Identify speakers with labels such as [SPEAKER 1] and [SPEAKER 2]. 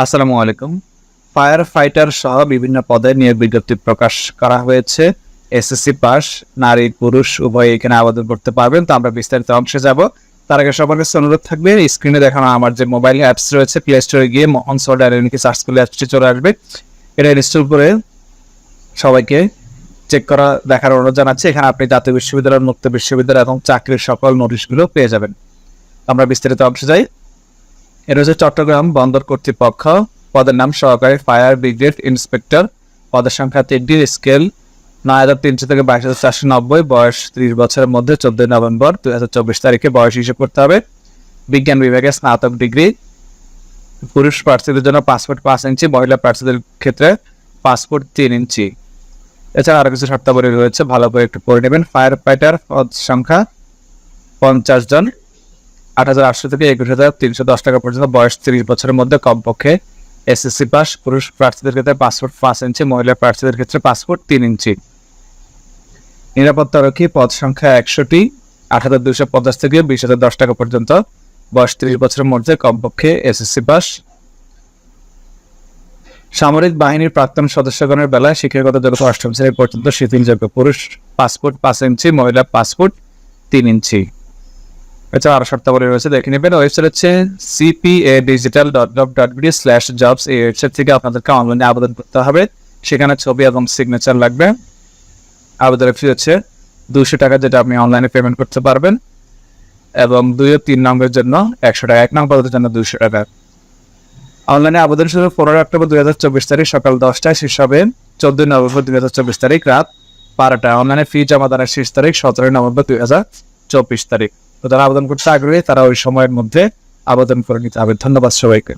[SPEAKER 1] আসসালামু আলাইকুম। Fire fighter সহ বিভিন্ন পদে নিয়োগ বিজ্ঞপ্তি প্রকাশ করা হয়েছে। এসএসসি পাস নারী পুরুষ উভয় এখানে আবেদন করতে পারবেন। তো আমরা বিস্তারিত অংশে যাব। তার আগে সবার কাছে অনুরোধ থাকবে স্ক্রিনে দেখানো আমার যে মোবাইল অ্যাপস রয়েছে প্লে স্টোরে গিয়ে মোহন সোল্ডার এনকে সার্চ করলে অ্যাপসটি চলে আসবে। এটা ইনস্টল করে সবাইকে চেক করা দেখার অনুরোধ জানাচ্ছি। এখানে আপনি জাতীয় বিশ্ববিদ্যালয়, মুক্ত বিশ্ববিদ্যালয় এবং চাকরির সকল নোটিশগুলো পেয়ে যাবেন। আমরা বিস্তারিত অংশে যাই। এটা হচ্ছে চট্টগ্রাম বন্দর কর্তৃপক্ষ। পদের নাম সহকারী ফায়ার ব্রিগেড ইন্সপেক্টর। পদের সংখ্যা 3টি। স্কেল 9,300 থেকে 22,490। বয়স 30 বছরের মধ্যে। 14 নভেম্বর 2024 তারিখে বয়স হিসেব করতে হবে। বিজ্ঞান বিভাগে স্নাতক ডিগ্রি। পুরুষ প্রার্থীদের জন্য পাসপোর্ট 5 ইঞ্চি, মহিলা প্রার্থীদের ক্ষেত্রে পাসপোর্ট 3 ইঞ্চি। এছাড়া আরো কিছু শর্তাবলী রয়েছে, ভালো করে একটু পড়ে নেবেন। ফায়ার ফাইটার পদ সংখ্যা 50 জন। 8,800 থেকে 21,310 টাকা পর্যন্ত। বয়স 30 বছরের মধ্যে। কমপক্ষে এসএসসি পাস। পুরুষ প্রার্থীদের ক্ষেত্রে পাসপোর্ট 5 ইঞ্চি, মহিলা প্রার্থীদের ক্ষেত্রে পাসপোর্ট 3 ইঞ্চি। নিরাপত্তারক্ষী পদ সংখ্যা 100টি। 8,250 থেকে 20,010 টাকা পর্যন্ত। বয়স 30 বছরের মধ্যে। কমপক্ষে এসএসসি পাস। সামরিক বাহিনীর প্রাক্তন সদস্যগণের বেলায় শিক্ষাগত যোগ্যতা 8ম শ্রেণী পর্যন্ত শিথিলযোগ্য। পুরুষ পাসপোর্ট 5 ইঞ্চি, মহিলা পাসপোর্ট 3 ইঞ্চি। এছাড়া আরো শর্তাবলী রয়েছে, দেখে নেবেন। ওয়েবসাইট হচ্ছে cpadigital.gov.bd/jobs। এই ওয়েবসাইট থেকে আপনাদেরকে অনলাইনে আবেদন করতে হবে। সেখানে ছবি এবং সিগনেচার লাগবে। আবেদনের ফি হচ্ছে 200 টাকা, যেটা আপনি অনলাইনে পেমেন্ট করতে পারবেন। এবং 2 ও 3 নম্বরের জন্য 100 টাকা, 1 নং পদের জন্য 200 টাকা। অনলাইনে আবেদন শুরু 15 অক্টোবর 2024 তারিখ সকাল 10টায়, শেষ হবে 14 নভেম্বর 2024 তারিখ রাত 12টায়। অনলাইনে ফি জমা দানের শেষ তারিখ 17 নভেম্বর 2024 তারিখ। তো যারা আবেদন করতে আগ্রহী তারা ওই সময়ের মধ্যে আবেদন করে নিতে হবে। ধন্যবাদ সবাইকে।